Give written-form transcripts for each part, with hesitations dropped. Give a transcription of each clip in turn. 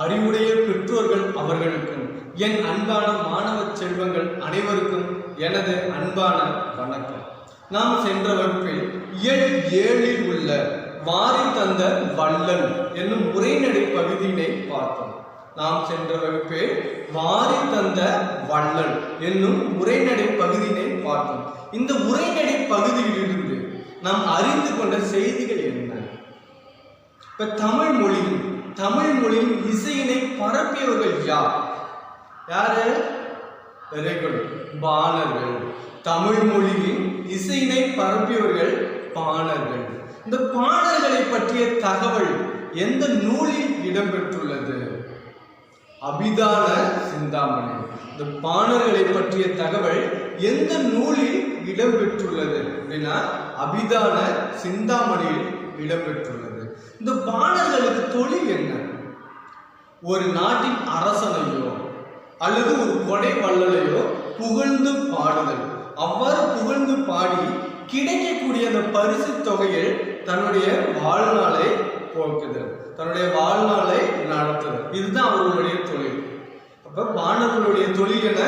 அறிவுடைய பெற்றோர்கள் அவர்களுக்கும் என் அன்பான மாணவ செல்வங்கள் அனைவருக்கும் எனது அன்பான வணக்கம். நாம் சென்ற வகுப்பில் இயல் 7 உள்ள வாரி தந்த வள்ளல் என்னும் உரைநடை பகுதியினை பார்த்தோம். நாம் சென்ற வகுப்பில் வாரி தந்த வள்ளல் என்னும் உரைநடை பகுதியினை பார்த்தோம். இந்த உரைநடை பகுதியிலிருந்து நாம் அறிந்து கொண்ட செய்திகள் என்ன? இப்ப தமிழ் மொழியின் இசையினை பரப்பியவர்கள் யார்? யாரு? பாணர்கள். தமிழ் மொழியின் இசையினை பரப்பியவர்கள் பாணர்கள். இந்த பாணர்களை பற்றிய தகவல் எந்த நூலில் இடம்பெற்றுள்ளது? அபிதான சிந்தாமணி. இந்த பாணர்களை பற்றிய தகவல் எந்த நூலில் இடம்பெற்றுள்ளது அப்படின்னா அபிதான சிந்தாமணியில் இடம்பெற்றுள்ளது. இந்த பாணர்களுக்கு தொழில் என்ன? ஒரு நாட்டின் அரசனையோ அல்லது ஒரு கொடை வள்ளலையோ புகழ்ந்து பாடுதல். அவ்வாறு புகழ்ந்து பாடி கிடைக்கக்கூடிய அந்த பரிசு தொகையில் தன்னுடைய வாழ்நாளை போக்குதல், தன்னுடைய வாழ்நாளை நடத்துதல். இதுதான் அவர்களுடைய தொழில். அப்ப பாணர்களுடைய தொழில் என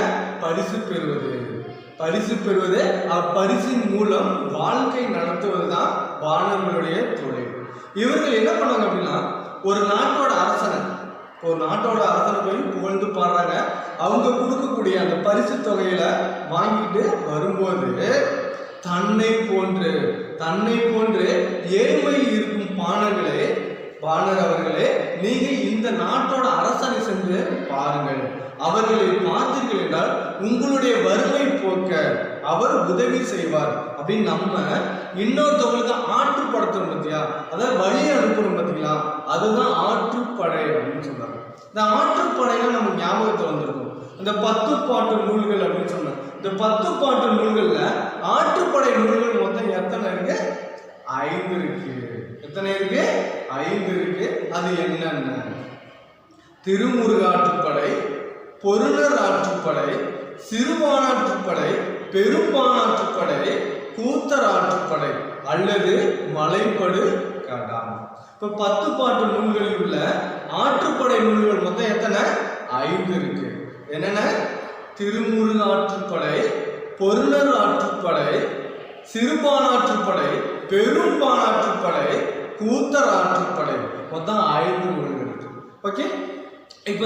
பரிசு பெறுவது. அப்பரிசின் மூலம் வாழ்க்கை நடத்துவதுதான் பாணர்களுடைய தொழில். இவர்கள் என்ன பண்ணாங்க அப்படின்னா ஒரு நாட்டோட அரசனை போய் புகழ்ந்து பாடுறாங்க. அவங்க கொடுக்கக்கூடிய அந்த பரிசு தொகையில வாங்கிட்டு வரும்போது தன்னை போன்று ஏழ்மையில் இருக்கும் பாணர் அவர்களே, நீங்க இந்த நாட்டோட அரசனை சென்று பாருங்கள். அவர்களை பார்த்தீர்கள் என்றால் உங்களுடைய வறுமை போக்க அவர் உதவி செய்வார் அப்படின்னு நம்ம இன்னொருத்தவங்களுக்கு ஆற்றுப்படுத்துறோம் பார்த்தியா, அதாவது வழி அனுப்புறோம் பார்த்தீங்களா, அதுதான் ஆற்றுப்படை அப்படின்னு சொல்றாங்க. இந்த ஆற்றுப்படைலாம் நம்ம ஞாபகத்தில் வந்திருக்கும். இந்த 10 பாட்டு நூல்கள் அப்படின்னு சொன்னாங்க. இந்த 10 பாட்டு நூல்கள்ல ஆற்றுப்படை நூல்கள் மொத்தம் எத்தனை இருக்கு? 5 இருக்கு. எத்தனை இருக்கு? 5 இருக்கு. அது என்னென்ன? திருமுருகாற்றுப்படை, பொருளர் ஆற்றுப்படை, சிறுபானாற்றுப்படை, பெரும்பானாற்றுப்படை, கூத்தர் ஆற்றுப்படை அல்லது மலைப்படு கடாம். இப்ப 10 பாட்டு நூல்களில் உள்ள ஆற்றுப்படை நூல்கள் மொத்தம் எத்தனை? 5 இருக்கு. என்னென்ன? திருமுருகாற்றுப்படை, பொருளர் ஆற்றுப்படை, சிறுபானாற்றுப்படை, பெரும்பானாற்றுப்படை, கூத்தர் ஆற்றுப்படை, மொத்தம் 5 நூல்கள் இருக்கு. ஓகே, இப்ப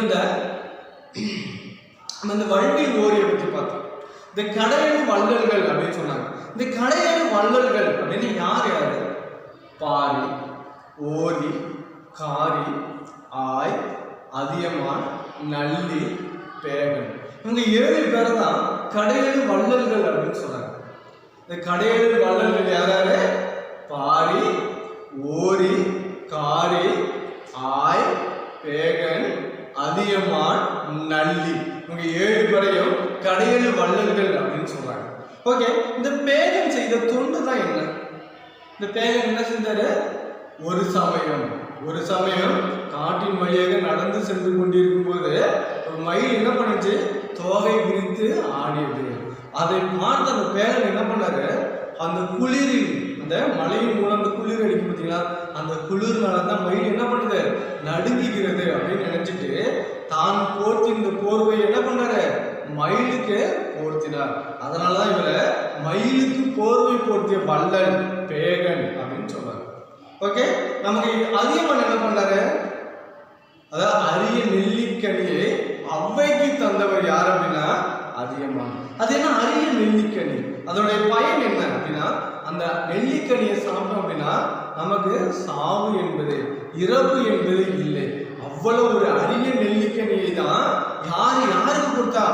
இந்த வல்வில் ஓரியை பற்றி பார்த்தோம். இந்த கடையெழு வள்ளல்கள் அப்படின்னு சொன்னாங்க. இந்த கடையெழு வள்ளல்கள் அப்படின்னு யாரு? பாரி, ஓரி, காரி, ஆய், அதியமான், நல்லி, பேகன். இவங்க 7 பேரை தான் கடையெழு வள்ளல்கள் அப்படின்னு சொன்னாங்க. இந்த கடையெழு வள்ளல்கள் யாராரு? பாரி, ஓரி, காரி, ஆய், பேகன், அதியமான், நல்லி. இவங்க 7 பேரையும் கடையெழு வள்ளல்கள் அப்படின்னு சொல்றாங்க. ஓகே, இந்த பேகன் செய்த தொண்டு தான் என்ன? இந்த பேகன் என்ன செஞ்சாரு? ஒரு சமயம் காட்டின் வழியாக நடந்து சென்று கொண்டிருக்கும் போது மயில் என்ன பண்ணுச்சு? தோகை விரித்து ஆடியது. அதை பார்த்து அந்த பேகன் என்ன பண்ணாரு? அந்த குளிரில், அந்த மழையின் மூலம் அந்த குளிர் அடிக்கும் பார்த்தீங்களா, அந்த குளிர்னால தான் மயில் என்ன பண்ணுது? நடுங்குகிறது அப்படின்னு நினைச்சிட்டு தான் போர்த்தி இந்த போர்வையை என்ன பண்ணாரு? மயிலுக்கு போர்த்தினார். அதனாலதான் இவரை மயிலுக்கு போர்வை போர்த்திய வள்ளல் பேகன் அப்படின்னு சொல்றாரு. ஓகே, நமக்கு அதியமான் என்ன பண்ணாரு? அதாவது அரிய நெல்லிக்கனியை அவ்வைக்கு தந்தவர் யார் அப்படின்னா அதியமான். அது என்ன அரிய நெல்லிக்கனி? அதோடைய பயன் என்ன அப்படின்னா அந்த நெல்லிக்கனியை சாப்பிட்டோம் அப்படின்னா நமக்கு சாவு என்பது, இறப்பு என்பது இல்லை. அவ்வளவு ஒரு அரிய நெல்லிக்கனியை தான் யாருக்கு கொடுத்தா?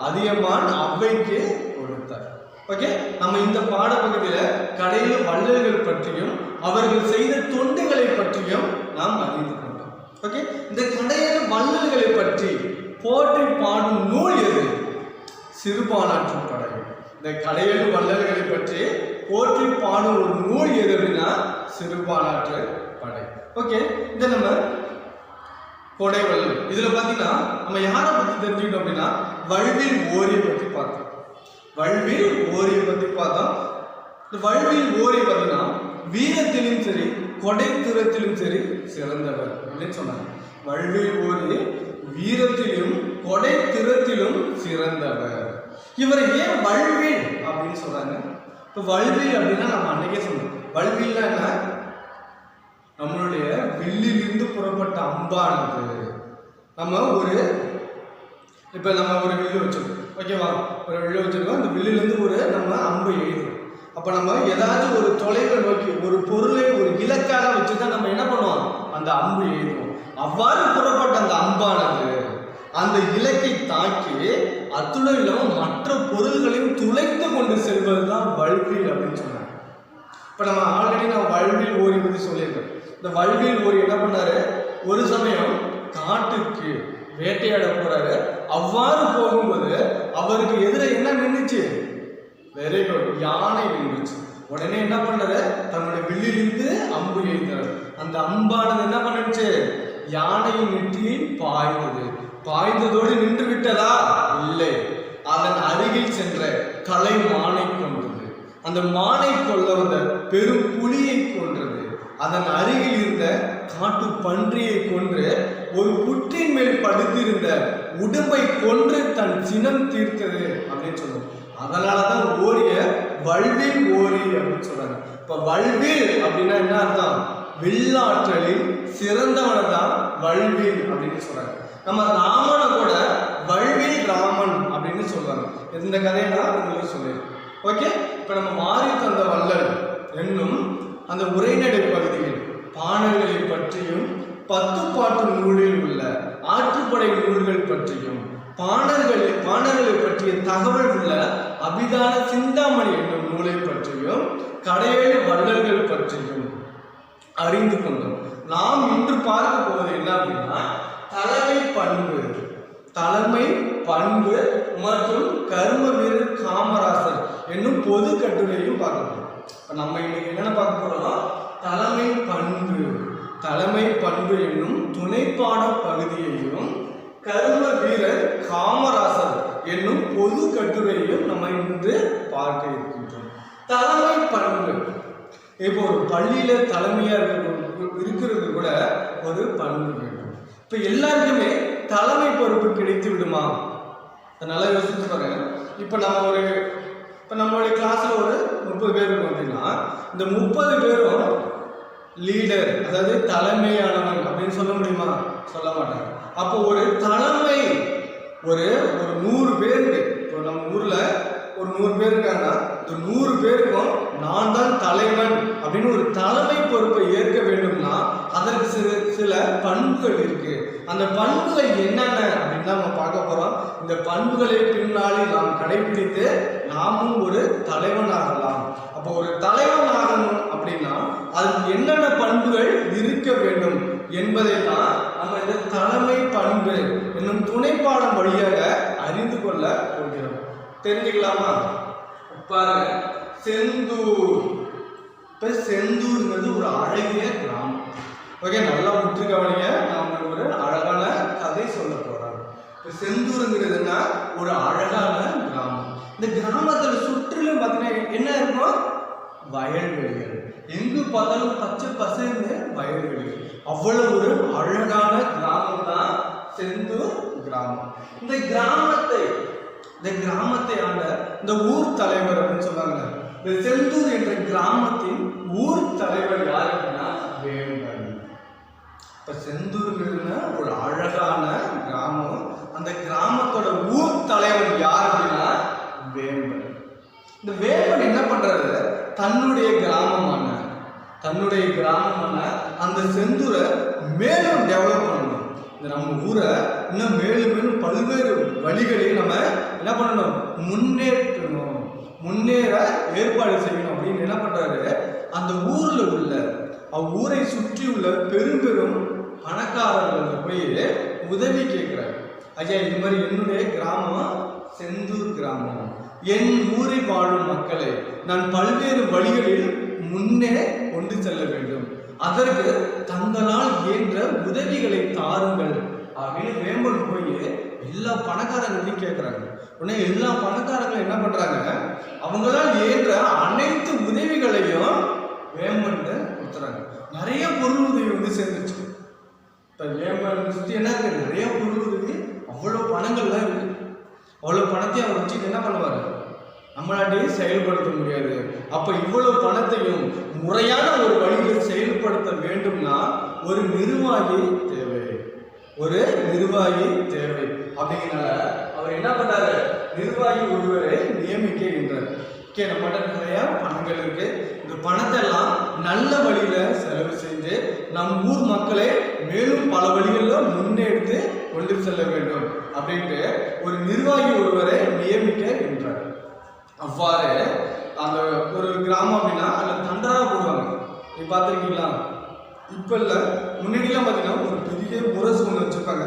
அதியமான் அவ்வைக்கு கொடுத்தார். ஓகே, நம்ம இந்த பாடப்பகுதியில கடையில வள்ளல்கள் பற்றியும் அவர்கள் செய்த தொண்டுகளை பற்றியும் நாம் அறிந்து கொண்டோம். ஓகே, இந்த கடையில வள்ளல்களை பற்றி போற்றி பாடும் நூல் எது? சிறுபானாற்றுப்படை. இந்த கடையெழு வள்ளல்களை பற்றி போற்றி பாடும் ஒரு நூல் எது அப்படின்னா சிறுபானாற்றுப்படை. ஓகே, இந்த நம்ம கொடை வள்ளல் இதுல பாத்தீங்கன்னா நம்ம யாரை பத்தி தெரிஞ்சுக்கிட்டோம் அப்படின்னா வல்வில் ஓரியை பத்தி பார்த்தோம். இந்த வல்வில் ஓரி பார்த்தீங்கன்னா வீரத்திலும் சரி கொடை திறத்திலும் சரி சிறந்தவர் அப்படின்னு சொன்னாங்க. வல்வில் ஓரி வீரத்திலும் கொடை திறத்திலும் சிறந்தவர். இவரை ஏன் வல்வில் அப்படின்னு சொல்றாங்க? இப்ப வல்வில் அப்படின்னா நம்ம அன்னைக்கே சொன்னோம். வல்வில்னா என்ன? நம்மளுடைய வில்லிலிருந்து புறப்பட்ட அம்பானது. நம்ம ஒரு வில்லு வச்சிருக்கோம், ஓகேவா? ஒரு வில்லு வச்சிருக்கோம். அந்த வில்லிலிருந்து நம்ம அம்பு எய்துறோம். அப்ப நம்ம ஏதாச்சும் ஒரு தொலைவை நோக்கி ஒரு பொருளை ஒரு இலக்காக வச்சுதான் நம்ம என்ன பண்ணுவோம்? அந்த அம்பு எய்துவோம். அவ்வாறு புறப்பட்ட அந்த அம்பானது அந்த இலக்கை தாக்கி அத்துடன் இல்லாமல் மற்ற பொருள்களையும் துளைத்து கொண்டு செல்வதுதான் வல்வில் அப்படின்னு சொன்னாங்க. இப்ப நம்ம ஆல்ரெடி வல்வில் ஓரி பற்றி சொல்லியிருக்கோம். இந்த வல்வில் ஓரி என்ன பண்ணாரு? ஒரு சமயம் காட்டுக்கு வேட்டையாட போறாரு. அவ்வாறு போகும்போது அவருக்கு எதிரே என்ன நின்றுச்சு? வெரி குட், யானை நின்றுச்சு. உடனே என்ன பண்ணாரு? தன்னுடைய வில்லிலிருந்து அம்பு எய்தார். அந்த அம்பானது என்ன பண்ணுச்சு? யானையின் நெற்றியில் பாய்ந்தது. பாய்ந்ததோடு நின்று விட்டதா? இல்லை, அதன் அருகில் சென்ற கலைமானை கொன்றது. அந்த மானை கொல்ல வந்த பெரும் புலியை கொன்றது. அதன் அருகில் இருந்த காட்டு பன்றியை கொன்று ஒரு புற்றின் மேல் படுத்திருந்த உடம்பை கொன்று தன் சினம் தீர்த்தது அப்படின்னு சொல்லுவோம். அதனாலதான் ஓரிய வல்வில் ஓரி அப்படின்னு சொல்றாங்க. இப்ப வல்வில் அப்படின்னா என்ன அர்த்தம்? வில்லாற்றலில் சிறந்தவனதான் வல்வில் அப்படின்னு சொல்றாங்க. நம்ம ராமனை கூட வல்வில் ராமன் அப்படின்னு சொல்றாங்க. இந்த கதையை நான் உங்களுக்கு சொல்லியிருக்கேன். ஓகே, இப்ப நம்ம மாறி தந்த வள்ளல் என்னும் அந்த உரைநடை பகுதியில் பாடல்களை பற்றியும் 10 பாட்டு நூலில் உள்ள ஆற்றுப்படை நூல்கள் பற்றியும் பாடல்களை பற்றிய தகவல் உள்ள அபிதான சிந்தாமணி என்னும் நூலை பற்றியும் கடையேழு வள்ளல்கள் பற்றியும் அறிந்து கொண்டோம். நாம் இன்று பார்க்க போவது என்ன அப்படின்னா தலைமை பண்பு மற்றும் கர்ம வீரர் காமராசர் என்னும் பொது கட்டுரையும் பார்க்க போறோம். இப்ப நம்ம இன்னைக்கு என்னென்ன பார்க்க போறோம்? தலைமை பண்பு என்னும் துணைப்பாட பகுதியையும் கர்ம வீரர் காமராசர் என்னும் பொது கட்டுரையும் நம்ம இன்று பார்க்க இருக்கின்றோம். தலைமை பண்பு, இப்போ ஒரு பள்ளியில தலைமையா இருக்கிறது கூட ஒரு பண்பு வேண்டும். இப்ப எல்லாருக்குமே தலைமை பொறுப்பு கிடைத்து விடுமா? நல்லா யோசிச்சு பாருங்க. இப்ப நம்மளுடைய கிளாஸ்ல ஒரு 30 பேர் இருக்கும் அப்படின்னா இந்த 30 பேரும் லீடர், அதாவது தலைமையானவன் அப்படின்னு சொல்ல முடியுமா? சொல்ல மாட்டாங்க. அப்போ ஒரு தலைமை ஒரு 100 பேருக்கு, இப்போ நம்ம ஊர்ல ஒரு 100 பேர் இருக்காங்கன்னா இந்த 100 பேருக்கும் நான் தான் தலைவன் அப்படின்னு ஒரு தலைமை பொறுப்பை ஏற்க வேண்டும்னா அதற்கு சில பண்புகள் இருக்கு. அந்த பண்புகள் என்னென்ன அப்படின்னு நம்ம பார்க்க போறோம். இந்த பண்புகளை பின்னாடி நாம் கடைபிடித்து நாமும் ஒரு தலைவன் ஆகலாம். அப்போ ஒரு தலைவன் ஆகணும் அப்படின்னா அதுக்கு என்னென்ன பண்புகள் இருக்க வேண்டும் என்பதை தான் நம்ம இந்த தலைமை பண்பு என்னும் துணைப்பாடம் வழியாக அறிந்து கொள்ள போகிறோம். தெரிஞ்சுக்கலாமா? பாருங்க, செந்தூர். இப்ப செந்தூர்ங்கிறது ஒரு அழகிய கிராமம். ஓகே, நல்லா முற்று கவனிங்க. நாம ஒரு அழகான கதை சொல்ல போறோம். இப்ப செந்தூருங்கிறதுனா ஒரு அழகான கிராமம். இந்த கிராமத்துல சுற்றிலும் பார்த்தீங்கன்னா என்ன இருக்கும்? வயல்வெளிகள். எங்கு பார்த்தாலும் பச்சை பசைன்னு வயல்வெளிகள். அவ்வளவு ஒரு அழகான கிராமம் தான் செந்தூர் கிராமம். இந்த கிராமத்தை ஆண்ட இந்த ஊர் தலைவர் அப்படின்னு சொல்றாங்க. இந்த செந்தூர் என்ற கிராமத்தின் ஊர் தலைவர் யார் அப்படின்னா வேம்பன். இப்ப செந்தூர்னா ஒரு அழகான கிராமம். அந்த கிராமத்தோட ஊர் தலைவர் யார் அப்படின்னா வேம்பன். இந்த வேம்பன் என்ன பண்றாரு? தன்னுடைய கிராமமான அந்த செந்தூரை மேலும் டெவலப் பண்ணணும். நம்ம ஊரை இன்னும் மேலும் பல்வேறு வழிகளில் நம்ம என்ன பண்ணணும்? முன்னேற ஏற்பாடு செய்யணும் அப்படின்னு என்ன பண்றாரு? அந்த ஊர்ல உள்ள ஊரை சுற்றி உள்ள பெரும் பணக்காரர்கள் போய் உதவி கேட்கிறாரு. ஐயா, இது மாதிரி என்னுடைய கிராமம் செந்தூர் கிராமம், என் ஊரில் வாழும் மக்களை நான் பல்வேறு வழிகளில் முன்னே கொண்டு செல்ல வேண்டும். அதற்கு தங்களால் இயன்ற உதவிகளை தாருங்கள் அப்படின்னு வேம்பன் போய் எல்லா பணக்காரங்களையும் கேட்கிறாங்க. உடனே எல்லா பணக்காரங்களும் என்ன பண்றாங்க? அவங்களால் இயன்ற அனைத்து உதவிகளையும் வேம்பன் கொடுத்துறாங்க. நிறைய பொருள் உதவி சேர்ந்துச்சு. இப்ப வேம்பன் சுற்றி என்ன இருக்கு, நிறைய பொருள் இருக்கு, அவ்வளோ பணங்கள்லாம் இருக்கு. அவ்வளோ பணத்தையும் அவர் வச்சுட்டு என்ன பண்ணுவார், நம்மளாட்டியே செயல்படுத்த முடியாது. அப்ப இவ்வளவு பணத்தையும் முறையான ஒரு வழியில் செயல்படுத்த வேண்டும்னா ஒரு நிர்வாகி தேவை, ஒரு நிர்வாகி தேவை. அப்படிங்கிறனால அவர் என்ன பண்ணாரு, நிர்வாகி ஒருவரை நியமிக்கின்றார். நம்மகிட்ட நிறைய பணங்கள் இருக்கு, இந்த பணத்தை எல்லாம் நல்ல வழியில செலவு செஞ்சு நம் ஊர் மக்களை மேலும் பல வழிகளில் முன்னெடுத்து கொண்டு செல்ல வேண்டும் அப்படின்ட்டு ஒரு நிர்வாகி ஒருவரை நியமிக்கின்றார். அவ்வாறு அந்த ஒரு கிராமம் அப்படின்னா அதில் தண்டரா போடுவாங்க. நீ பார்த்துருக்கீங்களா? இப்போ இல்லை, முன்னாடிலாம் பார்த்தீங்கன்னா ஒரு பெரிய முரசு ஒன்று வச்சுருப்பாங்க.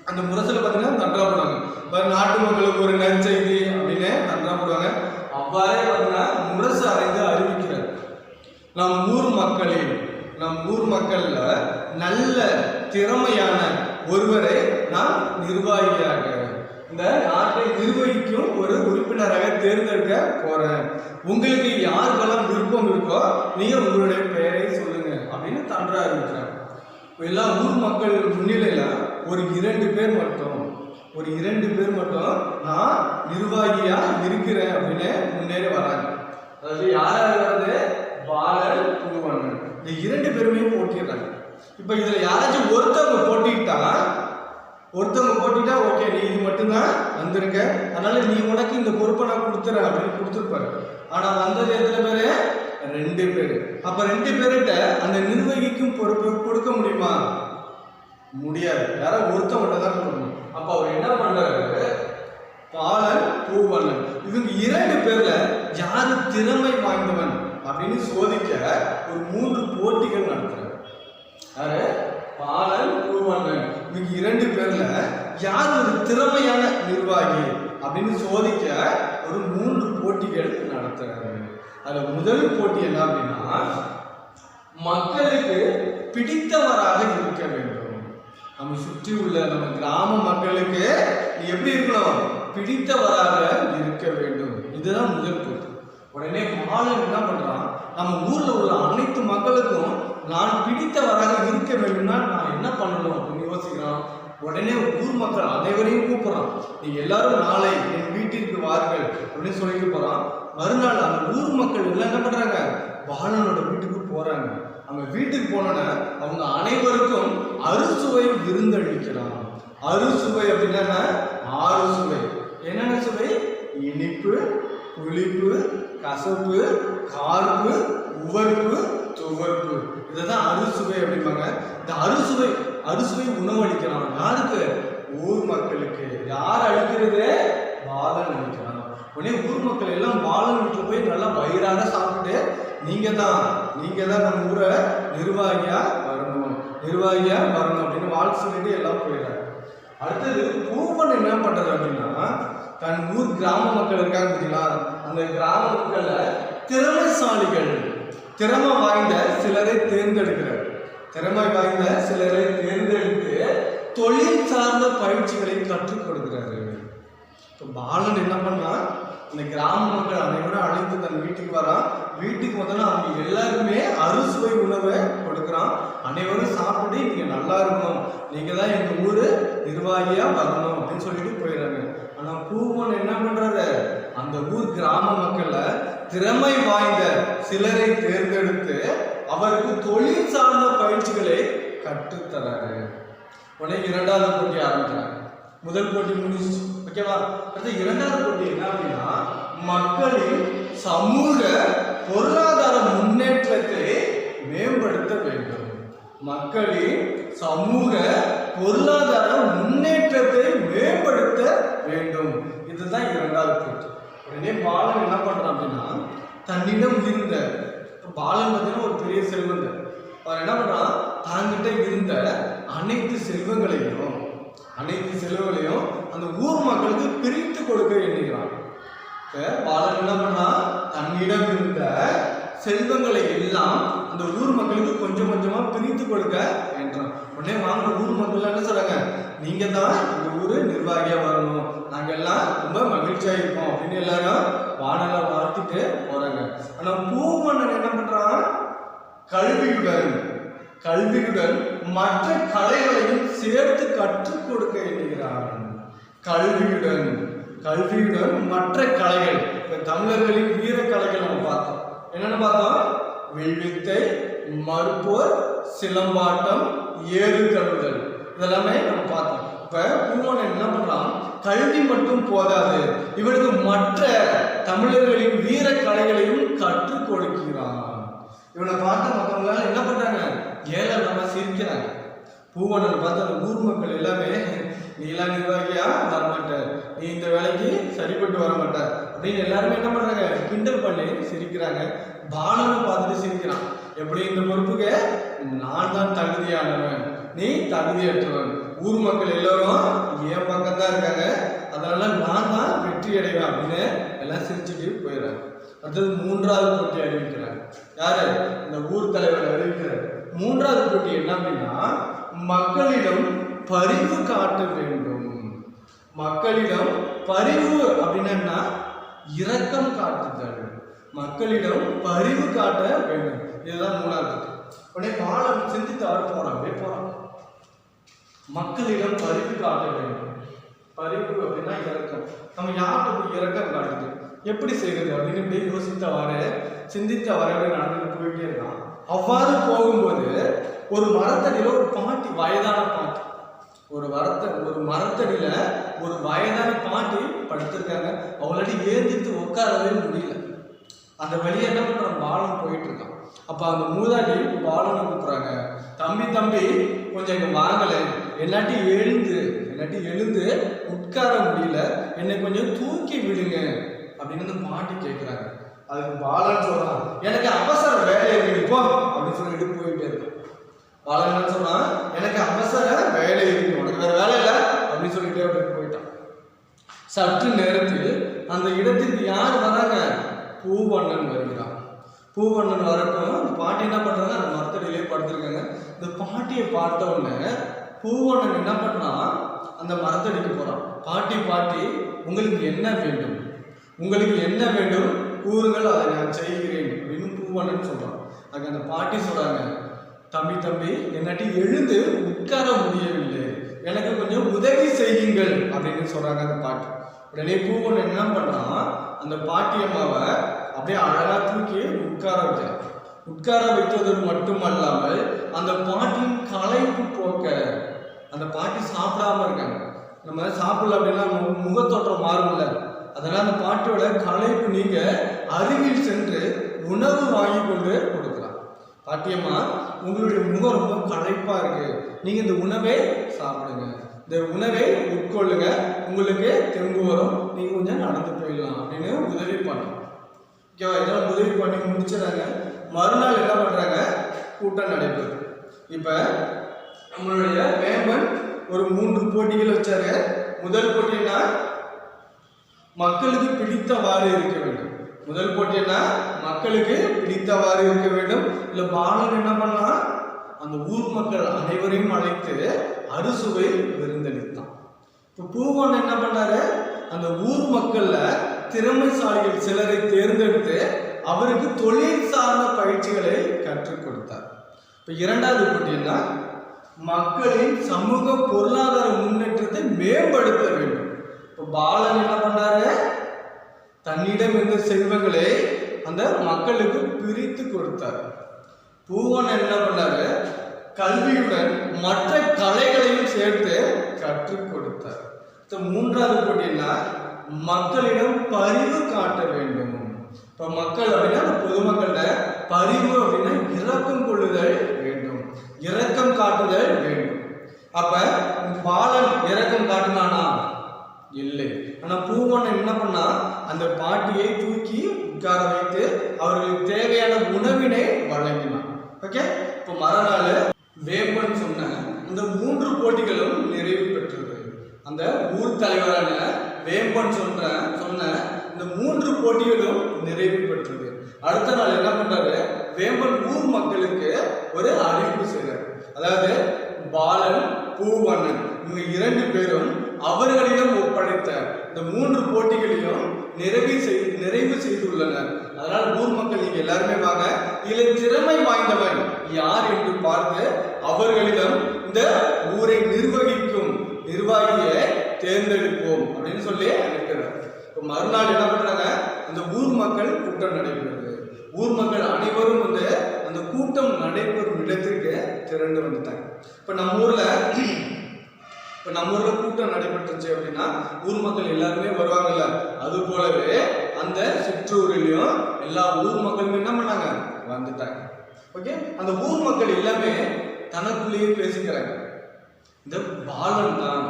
அந்த முரசில் பார்த்தீங்கன்னா தண்டரா போடுவாங்க. இப்போ நாட்டு மக்களுக்கு ஒரு நற்செய்தி அப்படின்னு தண்டரா போடுவாங்க. அவ்வாறே பார்த்தீங்கன்னா முரசு அறைந்து அறிவிக்கிறார், நம் ஊர் மக்கள்ல நல்ல திறமையான ஒருவரை நான் நிர்வாகியாக, இந்த நாட்டை நிர்வகிக்கும் ஒரு உறுப்பினராக தேர்ந்தெடுக்க போறேன். உங்களுக்கு யாருக்கெல்லாம் விருப்பம் இருக்கோ நீங்க உங்களுடைய பெயரை சொல்லுங்க அப்படின்னு தண்டரா அறிவிக்கிறாங்க. எல்லா ஊர் மக்கள் முன்னிலையில ஒரு 2 பேர் மட்டும் நான் நிர்வாகியா இருக்கிறேன் அப்படின்னு முன்னேறி வராங்க. அதாவது யாராவது வந்து பாலன், பூவண்ணன், இந்த 2 பேருமே போட்டிடுறாங்க. இப்ப இதுல யாராச்சும் ஒருத்தவங்க போட்டிட்டா ஓகே, நீ இது மட்டும்தான் வந்திருக்க, அதனால நீ உனக்கு இந்த பொறுப்பை நான் கொடுத்துறேன் அப்படின்னு கொடுத்துருப்பாரு. ஆனா வந்தது எத்தனை பேரு, 2 பேரு. அப்ப 2 பேருகிட்ட அந்த நிர்வகிக்கும் பொறுப்பை கொடுக்க முடியுமா? முடியாது. யாரோ ஒருத்தவங்க தான் கொடுக்கணும். அப்ப அவர் என்ன பண்றாரு, பாலன், பூவண்ணன் இவங்க 2 பேர்ல யாரு திறமை வாய்ந்தவன் அப்படின்னு சோதிக்க ஒரு 3 போட்டிகள் நடத்துறாரு. யாரு, பாலன், பூவண்ணன் இவங்க 2 பேர்ல யார் ஒரு திறமையான நிர்வாகி அப்படின்னு சோதிக்க ஒரு 3 போட்டிகள் நடத்துறாரு. அதுல முதல் போட்டி என்ன அப்படின்னா, மக்களுக்கு பிடித்தவராக இருக்க வேண்டும். நம்ம சுற்றி உள்ள நம்ம கிராம மக்களுக்கு நீ எப்படி இருக்கணும், பிடித்தவராக இருக்க வேண்டும். இதுதான் முதல் போட்டி. உடனே பாலன் என்ன பண்றான், நம்ம ஊர்ல உள்ள அனைத்து மக்களுக்கும் நான் பிடித்தவராக இருக்க வேண்டும்னா நான் என்ன பண்ணணும் அப்படின்னு யோசிக்கிறான். உடனே ஊர் மக்கள் அனைவரையும் கூப்பிடுறான், நீங்க எல்லாரும் நாளை என் வீட்டிற்கு வாருங்கள் அப்படின்னு சொல்லிட்டு போறான். மறுநாள் அந்த ஊர் மக்கள் எல்லாம் என்ன பண்றாங்க, பாலனோட வீட்டுக்கு போறாங்க. அவங்க வீட்டுக்கு போனோன்னா அவங்க அனைவருக்கும் அறுசுவை விருந்தளிக்கிறான். அறுசுவை அப்படின்னா 6 சுவை. என்னென்ன சுவை? இனிப்பு, புளிப்பு, கசப்பு, கார்ப்பு, உவர்ப்பு, துவர்ப்பு. இதுதான் அறுசுவை அப்படிம்பாங்க. இந்த அறுசுவை உணவு அளிக்கிறான். யாருக்கு? ஊர் மக்களுக்கு. யார் அளிக்கிறது? பாலன் அளிக்கிறான். உடனே ஊர் மக்கள் எல்லாம் பாலன் வீட்டில் போய் நல்லா வயிறார சாப்பிட்டு நீங்க தான் நம்ம ஊரை நிர்வாகியா வரணும் அப்படின்னு வாழ்த்து சொல்லிட்டு எல்லாம் போயிடுறாங்க. அடுத்தது பூவன் என்ன பண்றது அப்படின்னா, தன் ஊர் கிராம மக்கள் இருக்காங்க பார்த்தீங்களா, அந்த கிராம மக்கள்ல திறமைசாலிகள், திறமை வாய்ந்த சிலரை தேர்ந்தெடுக்கிறார். திறமை வாய்ந்த சிலரை தேர்ந்தெடுத்து தொழில் சார்ந்த பயிற்சிகளை கற்றுக் கொடுக்கிறாரு. இப்போ பாலன் என்ன பண்ணா, இந்த கிராம மக்கள் அனைவரும் அழைத்து தன் வீட்டுக்கு வரான். வீட்டுக்கு வந்தோன்னா அவங்க எல்லாருக்குமே அறுசுவை உணவை கொடுக்குறான். அனைவரும் சாப்பிட்டு நீங்க நல்லா இருக்கணும், நீங்க தான் எங்க ஊரு நிர்வாகியா வரணும் அப்படின்னு சொல்லிட்டு போயிடுறாங்க. ஆனா பூவன் என்ன பண்றாரு, அந்த ஊர் கிராம மக்கள்ல திறமை வாய்ந்த சிலரை தேர்ந்தெடுத்து அவருக்கு தொழில் சார்ந்த பயிற்சிகளை கற்றுத்தராரு. உடனே 2வது போட்டி ஆரம்பிக்கிறாங்க. முதல் போட்டி முடிஞ்சிச்சு, ஓகேவா? அடுத்து 2வது போட்டி என்ன அப்படின்னா, மக்களின் சமூக பொருளாதார முன்னேற்றத்தை மேம்படுத்த வேண்டும். மக்களின் சமூக பொருளாதார முன்னேற்றத்தை மேம்படுத்த வேண்டும். இதுதான் 2வது போட்டி. உடனே பாலன் என்ன பண்றான் அப்படின்னா, தன்னிடம் இருந்த, பாலன் பார்த்தீங்கன்னா ஒரு பெரிய செல்வந்தர். அவர் என்ன பண்றான், தாங்கிட்ட இருந்த அனைத்து செல்வங்களையும் அந்த ஊர் மக்களுக்கு பிரித்து கொடுக்க எண்ணுகிறான். பாலன் என்ன பண்ணா, தன்னிடம் இருந்த செல்வங்களை எல்லாம் அந்த ஊர் மக்களுக்கு கொஞ்சம் கொஞ்சமா பிரித்து கொடுக்க என்றான். உடனே வாங்க ஊர் மக்கள் என்ன சொல்றாங்க, நீங்க தான் இந்த ஊரு நிர்வாகியா வரணும், நாங்க எல்லாம் ரொம்ப மகிழ்ச்சியா இருப்போம் அப்படின்னு எல்லாரும் வானல வாழ்த்திட்டு போறாங்க. ஆனா பூவண்ணன் என்ன பண்றான், கல்வியுடன் கல்வியுடன் மற்ற கலைகளையும் சேர்த்து கற்றுக் கொடுக்க எண்ணுகிறான். கல்வியுடன் மற்ற கலைகள், இப்ப தமிழர்களின் வீர கலைகள் நம்ம பார்த்தோம். என்னன்னு பார்த்தோம்? வில்வித்தை, மருப்போர், சிலம்பாட்டம், ஏறு தழுவுதல், இதெல்லாமே நம்ம பார்த்தோம். இப்ப பூவணன் என்ன பண்றான்? கல்வி மட்டும் போதாது, இவனுக்கு மற்ற தமிழர்களின் வீர கலைகளையும் கற்றுக் கொடுக்கிறான். இவனை பார்த்து மற்றவங்களால என்ன பண்றாங்க? ஏழை நம்ம சிரிக்கிறாங்க. பூவணன் பார்த்து அந்த ஊர் மக்கள் எல்லாமே, நீ எல்லாம் நிர்வாகியா வரமாட்ட, நீ இந்த வேலைக்கு சரிப்பட்டு வரமாட்ட அப்படின்னு எல்லாருமே என்ன பண்றாங்க? கிண்டல் பண்ணி சிரிக்கிறாங்க. பாலனை பார்த்துட்டு சிரிக்கிறான். எப்படி இந்த பொறுப்புக்கு நான் தான் தகுதியானவன், நீ தகுதியற்றவன், ஊர் மக்கள் எல்லாரும் என் பக்கம் தான் இருக்காங்க, அதனால நான் தான் வெற்றி அடைவேன் அப்படின்னு எல்லாம் சிரிச்சுட்டு போயிடுறாங்க. அடுத்தது மூன்றாவது போட்டி அறிவிக்கிறாங்க. யாரு? இந்த ஊர் தலைவர் அறிவிக்கிறார். மூன்றாவது போட்டி என்ன அப்படின்னா, மக்களிடம் பரிவு காட்ட வேண்டும். மக்களிடம் பரிவு அப்படின்னா இரக்கம் காட்டுதல், மக்களிடம் பரிவு காட்ட வேண்டும். இதுதான் மூணாவது. உடனே பாலம் சிந்தித்தவர் போறான். மக்களிடம் பரிவு காட்ட வேண்டும். பரிவு அப்படின்னா இரக்கம். நம்ம யார்கிட்ட இரக்கம் காட்டுது, எப்படி செய்வது அப்படின்னு யோசித்தவாறு சிந்தித்தவாறு நடந்து போயிட்டே இருக்கான். அவ்வாறு போகும்போது ஒரு மரத்தடியில ஒரு பாட்டி, வயதான பாட்டி, ஒரு மரத்தடியில ஒரு வயதான பாட்டி படுத்திருக்காங்க. அவங்களாடி ஏந்திட்டு உட்காரவே முடியல. அந்த வழியை என்ன பண்றான்? பாலன் போயிட்டு இருக்கான். அப்ப அந்த மூதாட்டி பாலனை கூப்பிடுறாங்க. தம்பி கொஞ்சம் இங்க வாங்கல, என்னாட்டி எழுந்து உட்கார முடியல, என்னை கொஞ்சம் தூக்கி விடுங்க அப்படின்னு அந்த பாட்டி கேட்கிறாங்க. அதுக்கு பாலன் சொல்றான், எனக்கு அவசர வேலை இருக்கு போ அப்படின்னு சொல்லிட்டு போயிட்டே இருக்கான். பாலன் என்ன சொல்றான்? எனக்கு அவசர வேலை இருக்கு, உனக்கு வேற வேலை இல்லை அப்படின்னு சொல்லிட்டு அப்படின்னு போயிட்டான். சற்று நேரத்தில் அந்த இடத்திற்கு யார் வராங்க? பூவண்ணன் வருகிறான். பூவண்ணன் வரட்டும், அந்த பாட்டி என்ன பண்றாங்க? அந்த மரத்தடியிலே படுத்திருக்காங்க. இந்த பாட்டியை பார்த்த உடனே பூவண்ணன் என்ன பண்றான்? அந்த மரத்தடிக்கு போறான். பாட்டி உங்களுக்கு என்ன வேண்டும் கூறுங்கள், அதை நான் செய்கிறேன் அப்படின்னு பூவண்ணன் சொல்றான். அதுக்கு அந்த பாட்டி சொல்றாங்க, தம்பி என்னாட்டி எழுந்து உட்கார முடியவில்லை, எனக்கு கொஞ்சம் உதவி செய்யுங்கள் அப்படின்னு சொல்றாங்க அந்த பாட்டி. உடனே பூவண்ணன் என்ன பண்றான்? அந்த பாட்டி அம்மாவை அப்படியே அழகா தூக்கி உட்கார வைத்ததோடு மட்டுமல்லாமல் அந்த பாட்டின் களைப்பு போக்க, அந்த பாட்டி சாப்பிடாம இருக்காங்க. நம்ம சாப்பிடல அப்படின்னா முகத்தோற்றம் மாறும்ல, அதனால அந்த பாட்டியோட களைப்பு நீங்க அருகில் சென்று உணவு வாங்கி கொண்டு கொடுக்கலாம். பாட்டியம்மா, உங்களுடைய முகம் ரொம்ப களைப்பா இருக்கு, நீங்க இந்த உணவை சாப்பிடுங்க, இந்த உணவை உட்கொள்ளுங்க, உங்களுக்கு தெம்பு வரும், நீங்க கொஞ்சம் நடந்து போயிடலாம் அப்படின்னு உதவி பண்ணோம். ஓகேவா? இதெல்லாம் உதவி பண்ணி முடிச்சிடறாங்க. மறுநாள் என்ன பண்றாங்க? கூட்டம் நடைபெறுது. இப்ப நம்மளுடைய வேம்பன் ஒரு 3 போட்டிகள் வச்சாரு. முதல் போட்டினா மக்களுக்கு பிடித்தவாறு இருக்க வேண்டும். இல்ல பாலன் என்ன பண்ணா? அந்த ஊர் மக்கள் அனைவரையும் அழைத்து அறுசுவை விருந்தளித்தான். இப்ப பூவன் என்ன பண்ணாரு? அந்த ஊர் மக்கள்ல திறமைசாலிகள் சிலரை தேர்ந்தெடுத்து அவருக்கு தொழில் சார்ந்த பயிற்சிகளை கற்றுக் கொடுத்தார். இப்ப இரண்டாவது போட்டினா மக்களின் சமூக பொருளாதார முன்னேற்றத்தை மேம்படுத்த வேண்டும். இப்ப பாலன் என்ன பண்ணாரு? தன்னிடம் இருந்த செல்வங்களை அந்த மக்களுக்கு பிரித்து கொடுத்தார். பூவன் என்ன பண்ணாரு? கல்வியுடன் மற்ற கலைகளையும் சேர்த்து கற்றுக் கொடுத்தார். மூன்றாவது போட்டினா மக்களிடம் பரிவு காட்ட வேண்டும். இப்ப மக்கள் அப்படின்னா பொதுமக்கள பரிவு அப்படின்னா இரக்கம் கொள்ளுதல் வேண்டும், இரக்கம் காட்டுதல் வேண்டும். அப்ப பாலன் இரக்கம் காட்டினானா? இல்லை. ஆனா பூவன் என்ன பண்ணா? அந்த பாட்டியை தூக்கி உட்கார வைத்து அவர்களுக்கு தேவையான உணவினை வழங்கினான். ஓகே. இப்ப மறுநாள் வேம்பன் சொன்ன இந்த 3 போட்டிகளும் நிறைவு பெற்றது. அந்த ஊர் தலைவரான வேம்பன் சொன்ன இந்த 3 போட்டிகளும் நிறைவு பெற்றது. அடுத்த நாள் என்ன பண்றாரு? வேம்பன் ஊர் மக்களுக்கு ஒரு அறிவிப்பு செய்றார். அதாவது பாலன், பூவண்ணன் இவங்க 2 பேரும் அவர்களிடம் ஒப்படைத்த இந்த 3 போட்டிகளையும் நிறைவு செய்துள்ளனர். அதனால ஊர் மக்கள் நீங்க எல்லாருமே வாங்க, இதுல திறமை வாய்ந்தவன் யார் என்று பார்த்து அவர்களிடம் இந்த ஊரை நிர்வகிக்கும் நிர்வாகியை தேர்ந்தெடுப்போம் அப்படின்னு சொல்லி அனுப்புகிறார். இப்போ மறுநாள் என்ன பண்றாங்க, அந்த ஊர் மக்கள் கூட்டம் நடைபெறுது. ஊர் மக்கள் அனைவரும் வந்து அந்த கூட்டம் நடைபெறும் இடத்திற்கு திரண்டு வந்துட்டாங்க. இப்போ நம்ம ஊர்ல கூட்டம் நடைபெற்றுச்சு அப்படின்னா ஊர் மக்கள் எல்லாருமே வருவாங்கல்ல, அது போலவே அந்த சிற்றூரிலையும் எல்லா ஊர் மக்களுமே என்ன பண்ணாங்க, வந்துட்டாங்க. ஓகே, அந்த ஊர் மக்கள் எல்லாமே தனக்குள்ளேயே பேசிக்கிறாங்க, இந்த பாலன் தான்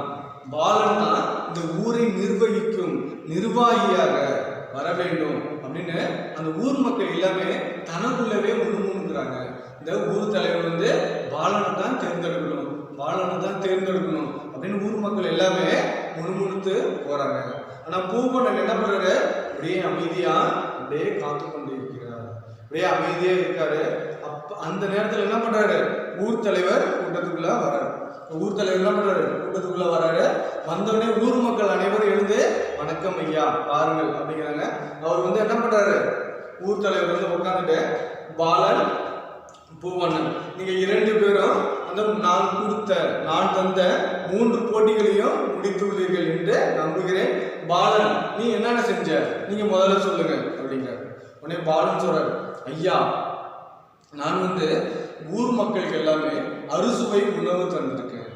இந்த ஊரை நிர்வகிக்கும் நிர்வாகியாக வர வேண்டும் அப்படின்னு அந்த ஊர் மக்கள் எல்லாமே தனக்குள்ளவே முணுமுணுங்கிறாங்க. இந்த ஊர் தலைவர் வந்து பாலனை தான் தேர்ந்தெடுக்கணும் அப்படின்னு ஊர் மக்கள் எல்லாமே முணுமுணுத்து போறாங்க. ஆனா பூவண்ணன் என்ன பண்றாரு, அப்படியே அமைதியா அப்படியே காத்து கொண்டு இருக்கிறார், அப்படியே அமைதியா இருக்காரு. அந்த நேரத்துல என்ன பண்றாரு, ஊர் தலைவர் கூட்டத்துக்குள்ள வர்றாரு. வந்தோடனே ஊர் மக்கள் அனைவரும் எழுந்து வணக்கம் ஐயா பாருங்கள் அப்படிங்கிறாங்க. அவர் வந்து என்ன பண்றாரு, ஊர் தலைவர் வந்து உட்காந்துட்டு, பாலன், பூவண்ணன், நீங்க 2 பேரும் அந்த நான் தந்த 3 போட்டிகளையும் முடித்துள்ளீர்கள் என்று நம்புகிறேன். பாலன், நீ என்னென்ன செஞ்ச, நீங்க முதல்ல சொல்லுங்க அப்படிங்கிறார். உடனே பாலன் சொல்றாரு, ஐயா நான் வந்து ஊர் மக்களுக்கு எல்லாமே அறுசுவை உணவு தந்திருக்கேன்.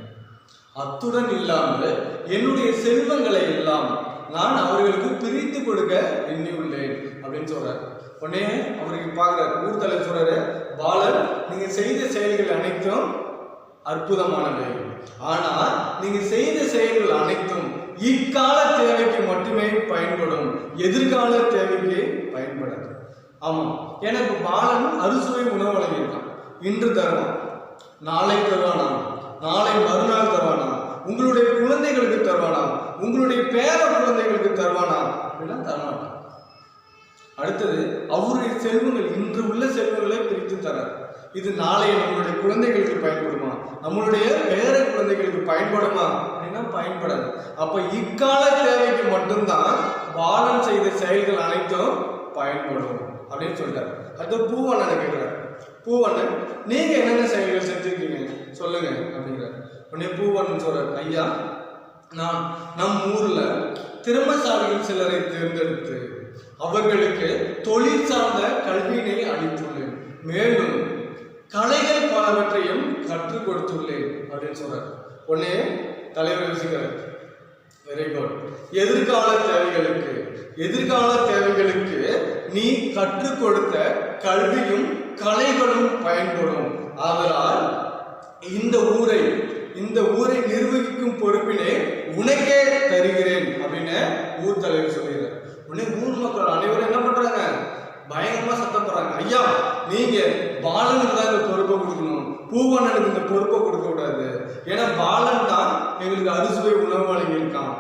அத்துடன் இல்லாமல் என்னுடைய செல்வங்களை எல்லாம் நான் அவர்களுக்கு பிரித்து கொடுக்க எண்ணியுள்ளேன் அப்படின்னு சொல்றாரு. உடனே அவருக்கு பார்க்கிறார், ஊர் தலைவர் சொல்றாரு, பாலன், நீங்க செய்த செயல்கள் அனைத்தும் அற்புதமானவை. ஆனா நீங்க செய்த செயல்கள் அனைத்தும் இக்கால தேவைக்கு மட்டுமே பயன்படும், எதிர்கால தேவைக்கு பயன்படாது. ஆமா, எனக்கு பாலன் அறுசுவை உணவு வழங்கியிருக்கான். இன்று தருவான், நாளை தருவானா, நாளை மறுநாள் தருவானா, உங்களுடைய குழந்தைகளுக்கு தருவானா, உங்களுடைய பேர குழந்தைகளுக்கு தருவானா அப்படின்னா தரமாட்டான். அடுத்தது அவருடைய செல்வங்கள், இன்று உள்ள செல்வங்களை பிரித்து தரார். இது நாளை நம்மளுடைய குழந்தைகளுக்கு பயன்படுமா, நம்மளுடைய பேர குழந்தைகளுக்கு பயன்படுமா அப்படின்னா பயன்படாது. அப்ப இக்கால தேவைக்கு மட்டும்தான் பாலன் செய்த செயல்கள் அனைத்தும் பயன்படும் அப்படின்னு சொல்றாரு. அடுத்து பூவண்ணனை கேட்கிறார், பூவண்ணன், நீங்க என்னென்ன செயல்கள் செஞ்சிருக்கீங்க சொல்லுங்க அப்படிங்கிறார். உடனே பூவண்ணன் சொல்றார், ஐயா நான் நம் ஊர்ல திறமைசாலிகள் சிலரை தேர்ந்தெடுத்து அவர்களுக்கு தொழில் சார்ந்த கல்வியினை அளித்துள்ளேன், மேலும் கலைகள் பலவற்றையும் கற்றுக் கொடுத்துள்ளேன் அப்படின்னு சொல்றார். உடனே தலைவர் யோசிக்கிறார், வெரி குட், எதிர்கால தேவைகளுக்கு நீ கற்றுக் கொடுத்த கல்வியும் கலைகளும் பயன்படும். ஆதலால் இந்த ஊரை நிர்வகிக்கும் பொறுப்பினை உனக்கே தருகிறேன் அப்படின்னு ஊர் தலைவர் சொல்கிறார். உடனே ஊர் மக்கள் அனைவரும் என்ன பண்றாங்க, பயங்கரமா சத்தம் போடுறாங்க, ஐயா நீங்க பாலனுக்கு தான் இந்த பொறுப்பை கொடுக்கணும், பூவண்ணனுக்கு இந்த பொறுப்பை கொடுக்க கூடாது. ஏன்னா பாலன் தான் எங்களுக்கு அறுசுவை உணவு வழங்கியிருக்கான்,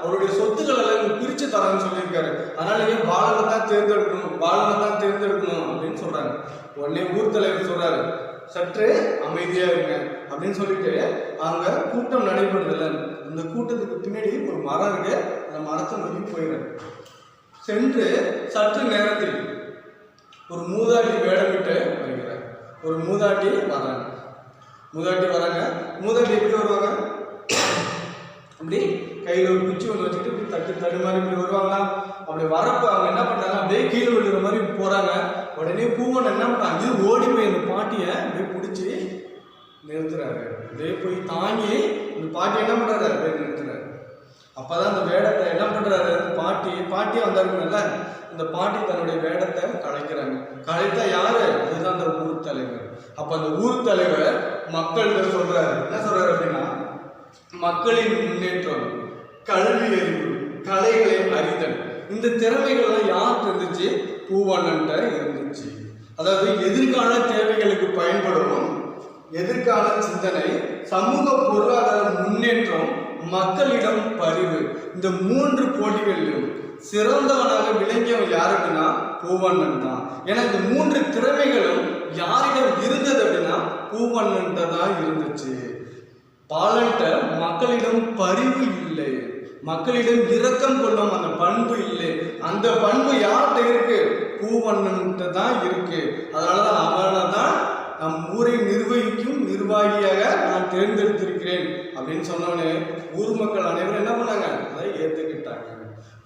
அவருடைய சொத்துக்கள் எல்லாம் பிரிச்சு தரேன்னு சொல்லியிருக்காரு. அதனால ஏன் பாலனை தான் தேர்ந்தெடுக்கணும் அப்படின்னு சொல்றாங்க. உடனே ஊர் தலைவர் சொல்றாரு, சற்று அமைதியா இருங்க அப்படின்னு சொல்லிட்டு அங்க கூட்டம் நடைபெறதில்ல. அந்த கூட்டத்துக்கு பின்னாடி ஒரு மரம் இருக்கு, அந்த மரத்தை நோக்கி போயிடுறாரு. சென்று சற்று நேரத்தில் ஒரு மூதாட்டி வேடமிட்டு வருகிறார். ஒரு மூதாட்டி வராங்க. மூதாட்டி எப்படி வருவாங்க, அப்படி கையில் ஒரு குச்சி ஒன்று வச்சுட்டு இப்படி தட்டு மாதிரி இப்படி வருவாங்களா. அப்படி வரப்போ அவங்க என்ன பண்ணுறாங்க, அப்படியே கீழே விழுகிற மாதிரி போகிறாங்க. உடனே பூவன் என்ன பண்ணுறாங்க, இது ஓடி போய் அந்த பாட்டியை அப்படியே பிடிச்சி நிறுத்துறாரு. அப்படியே போய் தாங்கி இந்த பாட்டியை என்ன பண்ணுறாரு, அப்படியே நிறுத்துறாரு. அப்போதான் அந்த வேடத்தை என்ன பண்ணுறாரு, பாட்டியை வந்தாருங்கல்ல, அந்த பாட்டி தன்னுடைய வேடத்தை கலைக்கிறாங்க. கலைத்தா யாரு, அதுதான் அந்த ஊர் தலைவர். அப்போ அந்த ஊர் தலைவர் மக்கள்கிட்ட சொல்றாரு, என்ன சொல்றாரு அப்படின்னா, மக்களின் முன்னேற்றம், கல்வி அறிவு, கலைகளை அறிதல், இந்த திறமைகள்லாம் யாருக்கு இருந்துச்சு, பூவண்ணன்ட்ட இருந்துச்சு. அதாவது எதிர்கால தேவைகளுக்கு பயன்படும் எதிர்கால சிந்தனை, சமூக பொருளாதார முன்னேற்றம், மக்களிடம் பரிவு, இந்த 3 போட்டிகளிலும் சிறந்தவனாக விளங்கியவன் யாருக்குன்னா பூவண்ணன் தான். ஏன்னா இந்த 3 திறமைகளும் யாரிடம் இருந்தது அப்படின்னா பூவண்ணன்ட்ட தான் இருந்துச்சு. பாலன்ட்ட மக்களிடம் பரிவு இல்லை, மக்களிடம் இரக்கம் கொள்ளும் அந்த பண்பு இல்லை. அந்த பண்பு யார்கிட்ட இருக்கு, பூவண்ணன்கிட்ட தான் இருக்கு. அதனாலதான் அவனை தான் நம் ஊரை நிர்வகிக்கும் நிர்வாகியாக நான் தேர்ந்தெடுத்திருக்கிறேன் அப்படின்னு சொன்னோன்னு ஊர் மக்கள் அனைவரும் என்ன பண்ணாங்க, அதை ஏற்றுக்கிட்டாங்க.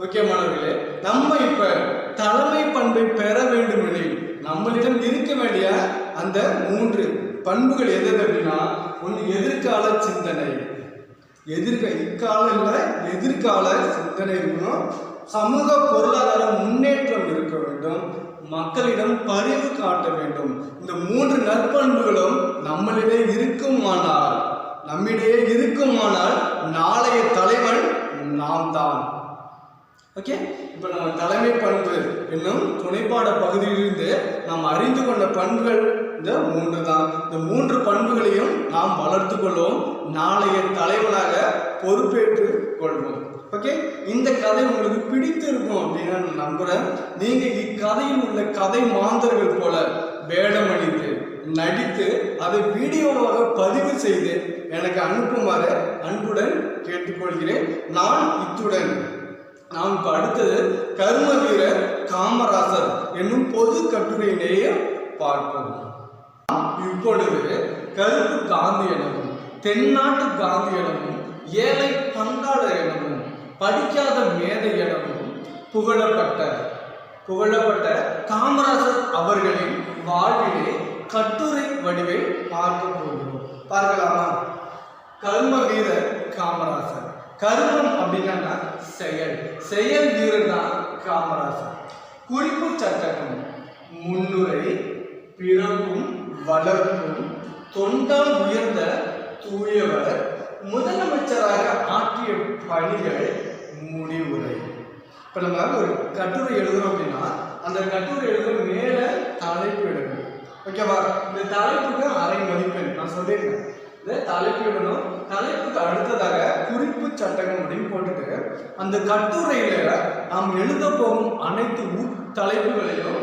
ஓகே மாணவர்களே, நம்ம இப்ப தலைமை பண்பை பெற வேண்டும் எனில் நம்மளிடம் இருக்க வேண்டிய அந்த 3 பண்புகள் எது அப்படின்னா, ஒன்று எதிர்கால சிந்தனை, இக்கால இல்லை எதிர்கால சிந்தனை இருக்கணும், சமூக பொருளாதார முன்னேற்றம் இருக்க வேண்டும், மக்களிடம் பரிவு காட்ட வேண்டும். இந்த 3 நற்பண்புகளும் நம்மளிடையே இருக்குமானால் நாளைய தலைவன் நாம் தான். ஓகே, இப்போ நம்ம தலைமை பண்பு என்னும் துணைப்பாட பகுதியிலிருந்து நாம் அறிந்து கொண்ட பண்புகள் இந்த 3 தான். இந்த 3 பண்புகளையும் நாம் வளர்த்து கொள்வோம், நாளைய தலைவனாக பொறுப்பேற்று கொள்வோம். ஓகே, இந்த கதை உங்களுக்கு பிடித்திருக்கும் அப்படின்னு நான் நம்புறேன். நீங்க இக்கதையில் உள்ள கதை மாந்தர்கள் போல வேடம் அணிந்து நடித்து அதை வீடியோவாக பதிவு செய்து எனக்கு அனுப்புமாறு அன்புடன் கேட்டுக்கொள்கிறேன். நான் இப்ப அடுத்தது கர்ம வீரர் காமராசர் என்னும் பொது கட்டுரையிலேயே பார்ப்போம். இப்பொழுது கருப்பு காந்தி எனவும் தென்னாட்டு காந்தி எனவும் ஏழை பங்காளர் எனவும் படிக்காத மேதை எனவும் புகழப்பட்ட காமராசர் அவர்களின் வாழ்விலே கட்டுரை வடிவை பார்க்க போகிறோம். பார்க்கலாமா? கர்ம வீரர் காமராசர். கர்மம் அப்படின்னா செயல் வீரர் தான் காமராசர். குறிப்பு சட்டகம், முன்னுரை, பிறப்பும் வளர்ப்பும், தொண்டால் உயர்ந்த தூயவர், முதலமைச்சராக ஆற்றிய பணிகள், முடிவுரை. இப்ப நம்ம ஒரு கட்டுரை எழுதுறோம் அப்படின்னா அந்த கட்டுரை எழுதுற மேல தலைப்பு எழுதணும். ஓகேவா? இந்த தலைப்புக்கு அரை மதிப்பெண் நான் சொல்லியிருக்கேன். இந்த தலைப்பு எழுதணும். தலைப்புக்கு அடுத்ததாக குறிப்பு சட்டகம் அப்படின்னு போட்டுட்டு அந்த கட்டுரையில நாம் எழுத போகும் அனைத்து உட்தலைப்புகளையும்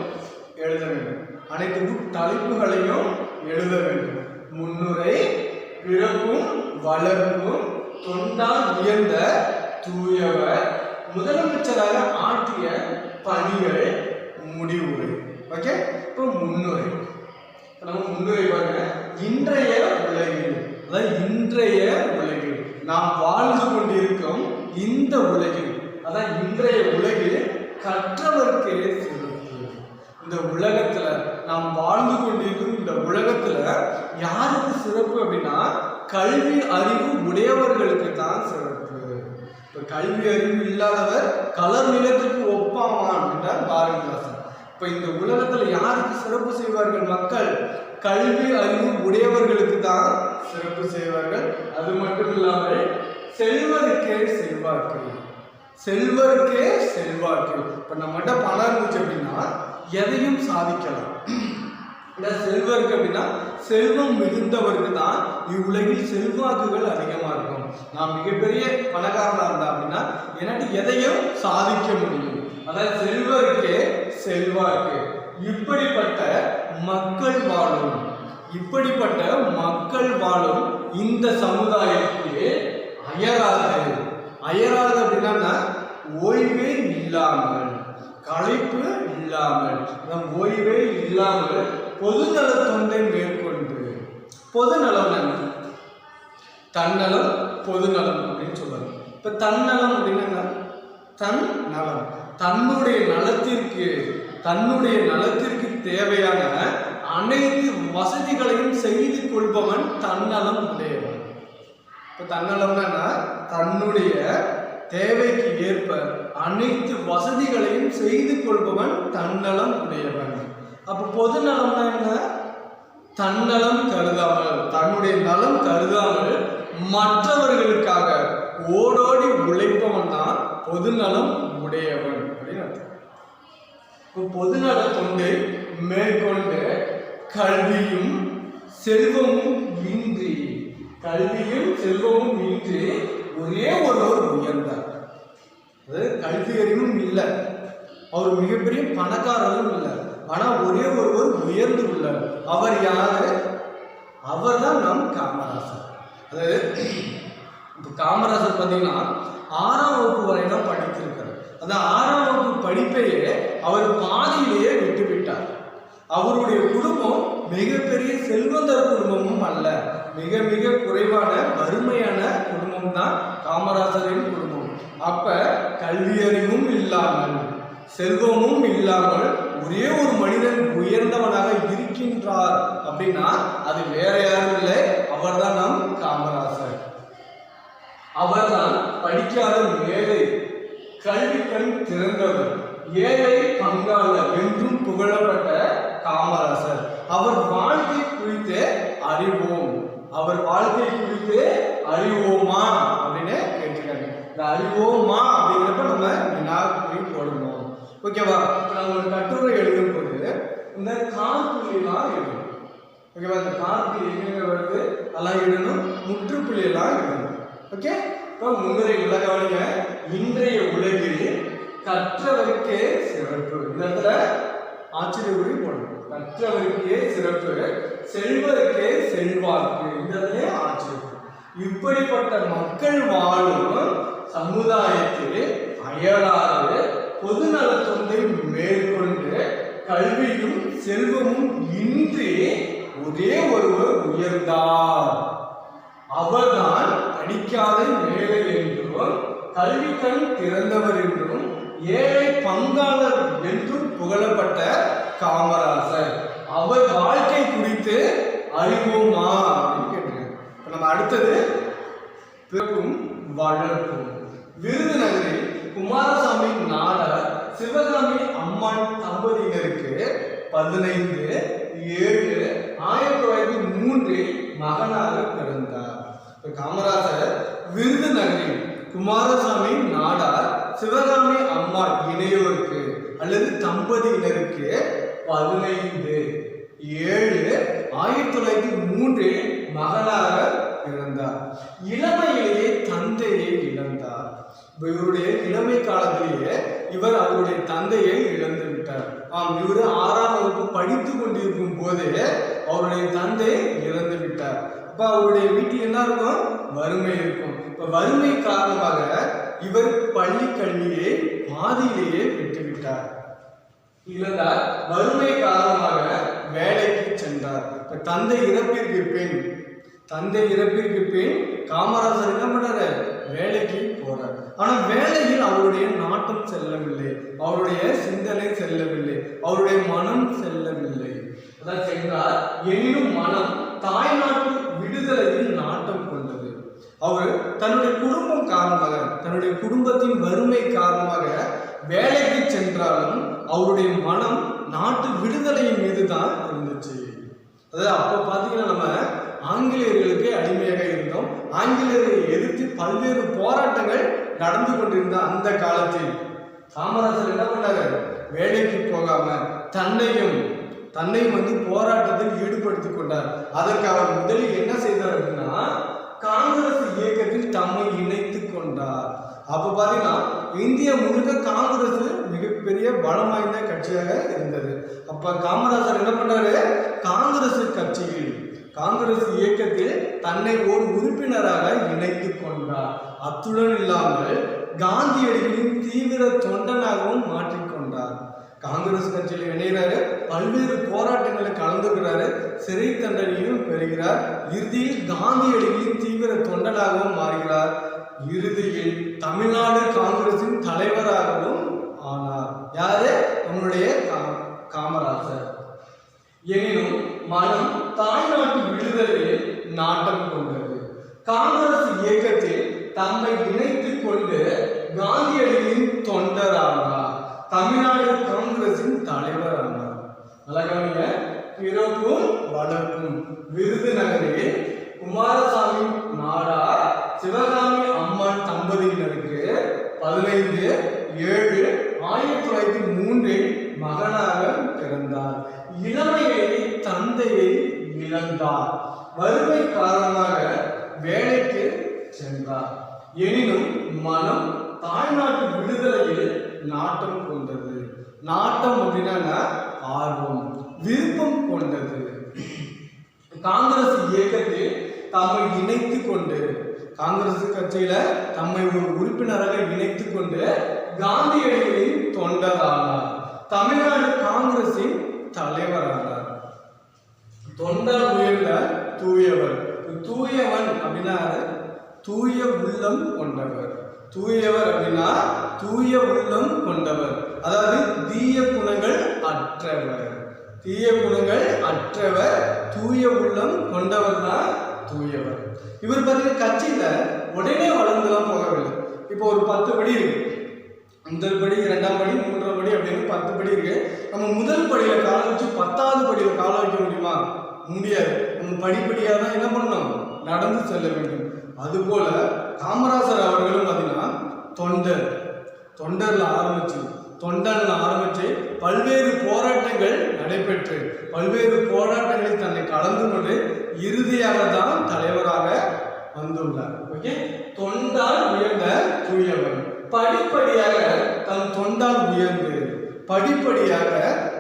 எழுத வேண்டும். முன்னுரை, பிறப்பும் வளர்ப்பும், தொண்டால் உயர்ந்த தூயவர், முதலமைச்சராக ஆற்றிய பணிகள், முடிவுரை. ஓகே, இப்போ முன்னுரை. நம்ம முன்னுரை பாருங்க. இன்றைய உலகில் நாம் வாழ்ந்து கொண்டிருக்கும் இந்த உலகில், அதான் இன்றைய உலகில் கற்றவர்க்கே சிறப்பு. இந்த உலகத்துல நாம் வாழ்ந்து கொண்டிருக்கும் இந்த உலகத்துல யாருக்கு சிறப்பு அப்படின்னா கல்வி அறிவு உடையவர்களுக்கு தான் சிறப்பு. இப்ப கல்வி அறிவு இல்லாதவர் கலர் நிலத்துக்கு ஒப்பாவான் என்றார் பாரதிதாசன். இப்ப இந்த உலகத்துல யாருக்கு சிறப்பு செய்வார்கள் மக்கள்? கல்வி அறிவு உடையவர்களுக்கு தான் சிறப்பு செய்வார்கள். அது மட்டும் இல்லாமல் செல்வருக்கே செல்வாக்கு. இப்ப நம்மகிட்ட பணம் இருந்துச்சு அப்படின்னா எதையும் சாதிக்கலாம். செல்வருக்கு அப்படின்னா செல்வம் மிகுந்தவருக்கு தான் இவ்வுலகில் செல்வாக்குகள் அதிகமா இருக்கும். நான் மிகப்பெரிய பணக்காரனா இருந்தா அப்படின்னா எனக்கு எதையும் சாதிக்க முடியும். அதாவது செல்வருக்கே செல்வாக்கு. இப்படிப்பட்ட மக்கள் வாழும் இந்த சமுதாயத்திலே அயராது அப்படின்னா ஓய்வே இல்லாமல், களைப்பு இல்லாமல், ஓய்வே இல்லாமல் பொதுநல தொண்டை மேற்கொண்டு, பொதுநலம் தன்னலம் பொதுநலம் அப்படின்னு சொல்றாங்க. இப்ப தன்னலம் அப்படின்னா தன்னலம், தன்னுடைய நலத்திற்கு தேவையான அனைத்து வசதிகளையும் செய்து கொள்பவன் தன்னலம் உடையவன். இப்ப தன்னலம்னா தன்னுடைய தேவைக்கு ஏற்ப அனைத்து வசதிகளையும் செய்து கொள்பவன் தன்னலம் உடையவன். அப்ப பொதுநலம்னா என்ன? தன்னலம் கருதாமல், தன்னுடைய நலம் கருதாமல் மற்றவர்களுக்காக ஓடோடி உழைப்பவன் தான் பொதுநலம் உடையவன் அப்படின்னு அர்த்தம். பொதுநல தொண்டை மேற்கொண்டு கல்வியும் செல்வமும் இன்றி ஒரே ஒருவர் உயர்ந்தார். அதாவது கல்வி அறிவும் இல்லை, அவர் மிகப்பெரிய பணக்காரரும் இல்லை, ஆனா ஒரே ஒருவர் உயர்ந்து உள்ளார். அவர் யாரு? அவர் தான் நம் காமராசர். அதாவது இப்போ காமராசர் பார்த்தீங்கன்னா 6ஆம் வகுப்பு வரை தான் படித்திருக்காரு. அந்த 6ஆம் வகுப்பு படிப்பையே அவர் பாதியிலேயே விட்டுவிட்டார். அவருடைய குடும்பம் மிகப்பெரிய செல்வந்தர் குடும்பமும் அல்ல, மிக மிக குறைவான வறுமையான குடும்பம் தான் காமராஜரின் குடும்பம். அப்ப கல்வியறிவும் இல்லாமல் செல்வமும் இல்லாமல் ஒரே ஒரு மனிதன் உயர்ந்தவனாக இருக்கின்றார் அப்படின்னா அது வேற யாரும் இல்லை, அவர்தான் நம் காமராஜர். அவர்தான் படிக்காத மேதை, கல்வி கண் திறந்தவர், ஏழை பங்காளர் என்றும் புகழப்பட்ட காமராஜர். அவர் வாழ்க்கை குறித்து அறிவோம், அவர் வாழ்க்கை குறித்து அறிவோமா அப்படின்னு கேட்டிருக்காங்க. இந்த அறிவோமா அப்படிங்கிறப்ப நம்ம வினாக்குறி போடணும். ஓகேவா? நம்ம ஒரு கட்டுரை எழுதும் போது இந்த கார்புள்ளியெல்லாம் எழுதணும். ஓகேவா? இந்த கார்புள்ளி எங்க வருது அதெல்லாம் எழுதணும், முற்றுப்புள்ளியெல்லாம் எழுதணும். ஓகே, இப்போ முன்னுரை கவனிங்க. இன்றைய உலகில் கற்றவருக்கே சிறப்பு. இந்த இடத்துல ஆச்சரியக்குறி போடணும். கற்றவருக்கே சிறப்பு, செல்வருக்கே செல்வாக்கு. இந்த இடத்துல ஆச்சரியம். இப்படிப்பட்ட மக்கள் வாழும் சமுதாயத்தில் அயலாறு பொதுநல தொண்டை மேற்கொண்டு கல்வியும் செல்வமும் இன்றி ஒரே ஒருவர் உயர்ந்தார். அவர்தான் படிக்காத மேலை என்றும் கல்வி கண் திறந்தவர் என்றும் ஏழை பங்காளர் என்றும் புகழப்பட்ட காமராஜர். அவர் வாழ்க்கை குறித்து அறிவோமா அப்படின்னு கேட்டிருக்காங்க. இப்ப நம்ம அடுத்தது பிறப்பும் வளர்ப்பும். விருதுநகரில் குமாரசாமி நாடார் சிவகாமி அம்மான் தம்பதியினருக்கு 15/7/1903 மகனாக பிறந்தார். காமராஜர் விருதுநகரில் குமாரசாமி நாடார் சிவகாமி அம்மாள் இணையோருக்கு அல்லது தம்பதியினருக்கு 15/7/1903 மகனாக பிறந்தார். இளமையிலேயே தந்தையை இழந்தார். இவருடைய இளமை காலத்திலேயே இவர் அவருடைய தந்தையை இழந்து விட்டார். இவர் 6ஆம் வகுப்பு படித்து கொண்டிருக்கும் போதே அவருடைய தந்தை இறந்து விட்டார். அப்ப அவருடைய வீட்டில் என்ன இருக்கும்? வறுமை இருக்கும். இப்ப வறுமை காரணமாக இவர் பள்ளி கல்வியை பாதியிலேயே விட்டுவிட்டார். இழந்தார். வறுமை காரணமாக வேலைக்கு சென்றார். தந்தை இறப்பிற்கு பின் காமராஜர் என்ன பண்றாரு? வேலைக்கு போறார். ஆனா வேலையில் அவருடைய நாட்டம் செல்லவில்லை, அவருடைய சிந்தனை செல்லவில்லை, அவருடைய மனம் செல்லவில்லை. அதான் சென்றார். எனினும் மனம் தாய்நாட்டு விடுதலையில் நாட்டம் கொண்டது. அவர் தன்னுடைய குடும்பம் காரணமாக, தன்னுடைய குடும்பத்தின் வறுமை காரணமாக வேலைக்கு சென்றாலும் அவருடைய மனம் நாட்டு விடுதலையின் மீது தான் இருந்துச்சு. அதாவது அப்போ பார்த்தீங்கன்னா நம்ம ஆங்கிலேயர்களுக்கு அடிமையாக இருந்தோம். ஆங்கிலேயரை எதிர்த்து பல்வேறு போராட்டங்கள் நடந்து கொண்டிருந்த அந்த காலத்தில் காமராஜர் என்ன பண்ணாரு? வேலைக்கு போகாம தன்னையும் போராட்டத்தில் ஈடுபடுத்திக் கொண்டார். அதற்கு அவர் முதலில் என்ன செய்தார் அப்படின்னா காங்கிரஸ் இயக்கத்தில் தம்மை இணைத்துக் கொண்டார். அப்ப பாத்தீங்கன்னா இந்தியா முழுக்க காங்கிரஸ் மிகப்பெரிய பலம் வாய்ந்த கட்சியாக இருந்தது. அப்ப காமராஜர் என்ன பண்றாரு? காங்கிரஸ் இயக்கத்தில் தன்னை ஒரு உறுப்பினராக இணைத்துக் கொண்டார். அத்துடன் இல்லாமல் காந்தியடிகளின் தீவிர தொண்டனாகவும் மாற்றிக்கொண்டார். காங்கிரஸ் கட்சியில் இணைகிறாரு, பல்வேறு போராட்டங்களை கலந்துக்கிறாரு, சிறை தண்டனையும் பெறுகிறார். இறுதியில் காந்தியடிகளின் தீவிர தொண்டனாகவும் மாறுகிறார். இறுதியில் தமிழ்நாடு காங்கிரசின் தலைவராகவும் ஆனார். யாரு? நம்முடைய காமராஜர். எனினும் மனம் தாய்நாட்டு விடுதலையில் நாட்டம் கொண்டது. காங்கிரஸ் இயக்கத்தில் தம்மை இணைத்துக் கொண்டு காந்தியடிகளின் தொண்டரானார். தமிழ்நாடு காங்கிரசின் தலைவரானார். அழகான பிறப்பும் வளர்ப்பும். விருதுநகரில் குமாரசாமி நாடார் சிவகாமி அம்மான் தம்பதியினருக்கு 15/7/1903 மகனாக பிறந்தார். இளமையிலேயே தந்தையை இழந்தார். வறுமை காரணமாக வேலைக்கு சென்றார். எனினும் மனம் தாய்நாட்டு விடுதலையில் நாட்டம் கொண்டது. நாட்டம் அப்படின்னா ஆர்வம், விருப்பம் கொண்டது. காங்கிரஸ் இயக்கத்தில் தம்மை இணைத்துக் கொண்டு காங்கிரஸ் கட்சியில தம்மை ஒரு உறுப்பினராக இணைத்துக் கொண்டு காந்தியடிகளின் தொண்டரானார். தமிழ்நாடு காங்கிரசின் தலைவரானார். தொண்டர் உயர்ந்த தூயவர். தூயவன் அப்படின்னா தூய உள்ளம் கொண்டவர். தூயவர் அப்படின்னா தூய உள்ளம் கொண்டவர், அதாவது தீய குணங்கள் அற்றவர். தீய குணங்கள் அற்றவர், தூய உள்ளம் கொண்டவர் தான் தூயவர். இவர் பார்த்தீங்கன்னா கட்சியில உடனே வளர்ந்துலாம் போகவில்லை. இப்போ ஒரு 10 படி இருக்கு. முதல் படி, 2ஆம் படி, 3ஆம் படி அப்படின்னு 10 படி இருக்கு. நம்ம முதல் படியில கால வச்சு 10வது படியில கால வைக்க முடியுமா? முடியாது. நம்ம படிப்படியாக தான் என்ன பண்ணணும், நடந்து செல்ல வேண்டும். அதுபோல காமராசர் அவர்களும் பார்த்தீங்கன்னா தொண்டர்ல ஆரம்பிச்சு பல்வேறு போராட்டங்கள் நடைபெற்று பல்வேறு போராட்டங்களில் தன்னை கலந்து கொண்டு இறுதியாக தான் தலைவராக வந்துள்ளார். ஓகே, தொண்டால் உயர்ந்த தூயவர். படிப்படியாக தன் தொண்டால் உயர்ந்து படிப்படியாக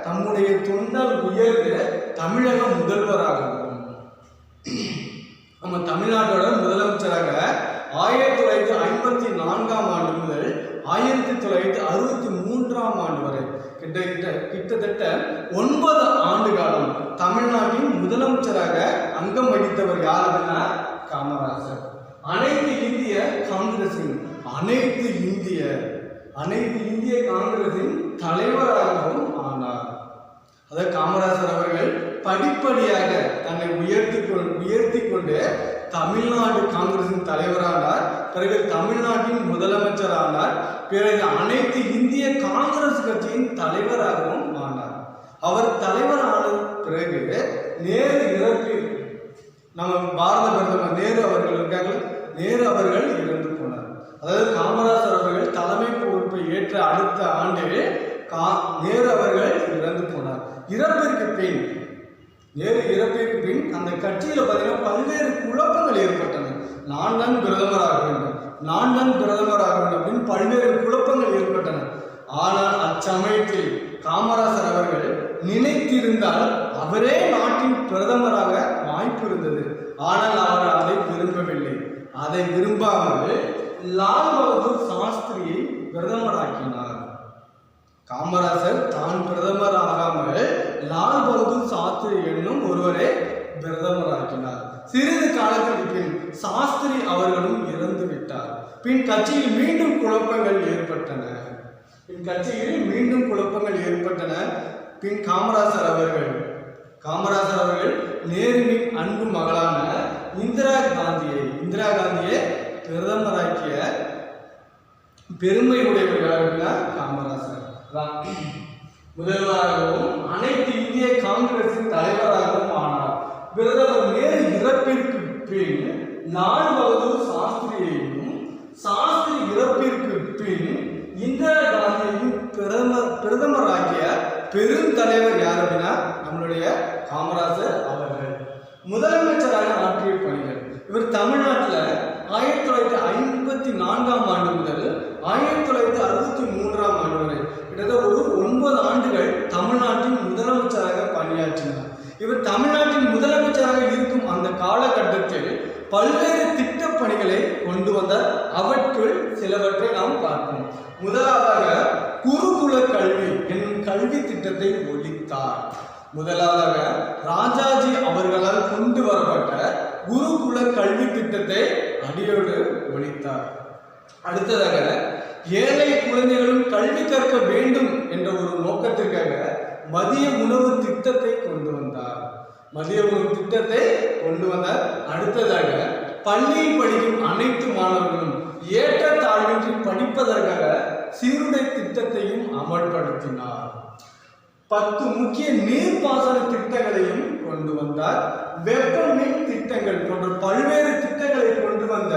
தம்முடைய தொண்டால் உயர்ந்து தமிழக முதல்வராகவும் நம்ம தமிழ்நாட்டோட முதலமைச்சராக 1954ஆம் ஆண்டு முதல் 1963ஆம் ஆண்டு வரை கிட்டத்தட்ட 9 ஆண்டு காலம் தமிழ்நாட்டின் முதலமைச்சராக அங்கம் வகித்தவர் யார் அப்படின்னா காமராசர். அனைத்து இந்திய காங்கிரசின் தலைவராகவும் ஆனார். அதாவது காமராசர் அவர்கள் படிப்படியாக தன்னை உயர்த்தி கொண்டு தமிழ்நாடு காங்கிரசின் தலைவரானார். பிறகு தமிழ்நாட்டின் முதலமைச்சரானார். பிறகு அனைத்து இந்திய காங்கிரஸ் கட்சியின் தலைவராகவும் ஆனார். அவர் தலைவரான பிறகு நேரு இறப்பில் நம்ம பாரத பிரதமர் நேரு அவர்கள் இருக்காங்க, நேரு அவர்கள் இறந்து போனார். அதாவது காமராசர் அவர்கள் தலைமை பொறுப்பை ஏற்ற அடுத்த ஆண்டு நேரு அவர்கள் இறந்து போனார். நேரு இறப்பிற்கு பின் அந்த கட்சியில பார்த்தீங்கன்னா பல்வேறு குழப்பங்கள் ஏற்பட்டன. நான் தான் பிரதமராக வேண்டும் அப்படின்னு பல்வேறு குழப்பங்கள் ஏற்பட்டன. ஆனால் அச்சமயத்தில் காமராசர் அவர்கள் நினைத்திருந்தால் அவரே நாட்டின் பிரதமராக வாய்ப்பு இருந்தது. ஆனால் அவர் அதை விரும்பவில்லை. அதை விரும்பாமல் லால் பகதூர் சாஸ்திரியை பிரதமராக்கினார். காமராசர் தான் பிரதமர் ஆகாமல் லால் பகதூர் சாஸ்திரி என்னும் ஒருவரை பிரதமராக்கினார். சிறிது காலத்திற்கு பின் சாஸ்திரி அவர்களும் இறந்து விட்டார். பின் கட்சியில் மீண்டும் குழப்பங்கள் ஏற்பட்டன. பின் காமராசர் அவர்கள் நேருவின் அன்பு மகளான இந்திரா காந்தியை பிரதமராக்கிய பெருமை உடையவர் யாருன்னா காமராசர். முதல்வராகவும் அனைத்து இந்திய காங்கிரசின் தலைவராகவும் ஆனார். பிரதமர் நேரு இறப்பிற்கு பின் லால் பகதூர் சாஸ்திரியையும் இறப்பிற்கு பின் இந்திரா காந்தியையும் பிரதமராகிய பெருந்தலைவர் யார் அப்படின்னா நம்மளுடைய காமராசர் அவர்கள். முதலமைச்சராக ஆற்றிய பணிகள். இவர் தமிழ்நாட்டில் 1954ஆம் ஆண்டு முதல் 1963ஆம் ஆண்டு வரை கிட்டத்தட்ட ஒரு 9 ஆண்டுகள் தமிழ்நாட்டின் முதலமைச்சராக பணியாற்றினார். இவர் தமிழ்நாட்டின் முதலமைச்சராக இருக்கும் அந்த காலகட்டத்தில் பல்வேறு திட்டப் பணிகளை கொண்டு வந்தார். அவற்றுள் சிலவற்றை நாம் பார்ப்போம். முதலாவதாக குருகுல கல்வி என்னும் கல்வி திட்டத்தை ஒழித்தார். முதலாவதாக ராஜாஜி அவர்களால் கொண்டு வரப்பட்ட குருகுல கல்வி திட்டத்தை அடியோடு ஒழித்தார். அடுத்ததாக ஏழை குழந்தைகளும் கல்வி கற்க வேண்டும் என்ற ஒரு நோக்கத்திற்காக மதிய உணவு திட்டத்தை கொண்டு வந்தார். அடுத்ததாக பள்ளியில் படிக்கும் அனைத்து மாணவர்களும் ஏற்றத்தாழ்வின்றி படிப்பதற்காக சீருடை திட்டத்தையும் அமல்படுத்தினார். 10 முக்கிய நீர்ப்பாசன திட்டங்களையும் கொண்டு வந்தார். வெப்ப மின் திட்டங்கள் போன்ற பல்வேறு திட்டங்களை கொண்டு வந்த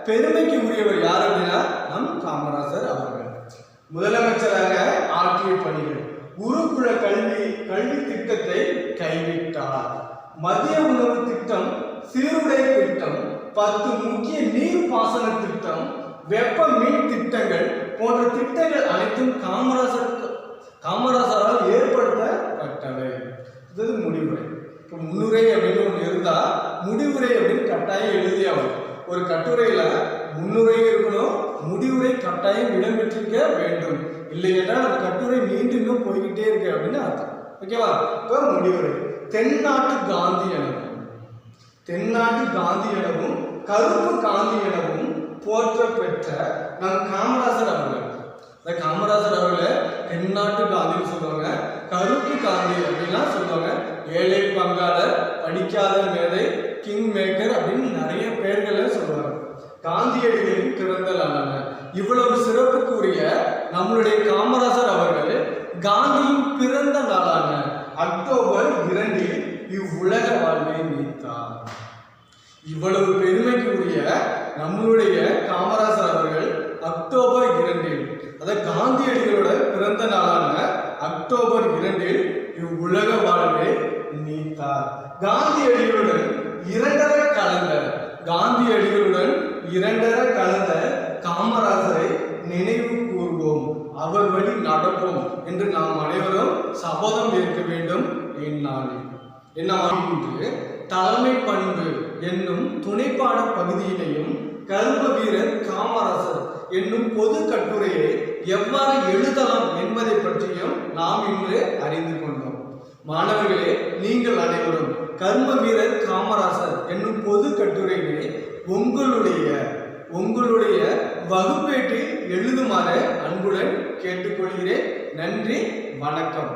பெருமைக்கு உரியவர் யார் அப்படின்னா நம் காமராசர் அவர்கள். முதலமைச்சராக ஆற்றிய பணிகள். குருகுல கல்வி திட்டத்தை கைவிட்டார். மதிய உணவு திட்டம், சீருடை திட்டம், 10 முக்கிய நீர்ப்பாசன திட்டம், வெப்ப மின் திட்டங்கள் போன்ற திட்டங்கள் அனைத்தும் காமராசரால் ஏற்படுத்தப்பட்டவை. இது முடிவுரை. இப்போ முன்னுரை அப்படின்னு ஒன்று இருந்தால் முடிவுரை அப்படின்னு கட்டாயம் எழுதியாகும். ஒரு கட்டுரையில முன்னுரையும் இருக்கணும், முடிவுரை கட்டாயம் இடம்பெற்றிருக்க வேண்டும். இல்லைன்னா அந்த கட்டுரை மீண்டும் போய்கிட்டே இருக்கு அப்படின்னு அர்த்தம். ஓகேவா? இப்போ முடிவுரை. தென்னாட்டு காந்தி எனவும் கருப்பு காந்தி எனவும் போற்ற பெற்ற நம் காமராசர் அவர்கள். காமராசர் அவர்களை தென்னாட்டு காந்தின்னு சொல்லுவாங்க, கருப்பு காந்தி அப்படின்னா சொல்லுவாங்க. ஏழை பங்காளர், படிக்காத மேதை, கிங் மேக்கர் அப்படின்னு நிறைய பெயர்களை சொல்லுவாங்க. காந்தியடிகளின் பிறந்த நாளான இவ்வளவு சிறப்புக்குரிய நம்மளுடைய காமராசர் அவர்கள் காந்தியின் பிறந்த நாளான அக்டோபர் 2 இவ்வுலக வாழ்வை நீத்தார். இவ்வளவு பெருமைக்குரிய நம்மளுடைய காமராசர் அவர்கள் அக்டோபர் 2 அதாவது காந்தியடிகளோட பிறந்த நாளான அக்டோபர் 2 இவ்வுலக வாழ்வை நீத்தார். காந்தியடிகளுடன் இரண்டர கலந்த காமராசரை நினைவு கூர்வோம், அவர் வழி நடப்போம் என்று நாம் அனைவரும் சபதம் ஏற்க வேண்டும். இந்நாளில் என்ன தலைமை பண்பு என்னும் துணைப்பாட பகுதியினையும் கருப்பு வீரர் காமராசர் என்னும் பொது கட்டுரையை எவ்வாறு எழுதலாம் என்பதை பற்றியும் நாம் இன்று அறிந்து கொண்டோம். மாணவர்களே, நீங்கள் அனைவரும் கர்ம வீரர் காமராசர் என்னும் பொது கட்டுரைகளை உங்களுடைய வகுப்பேட்டில் எழுதுமாறு அன்புடன் கேட்டுக்கொள்கிறேன். நன்றி, வணக்கம்.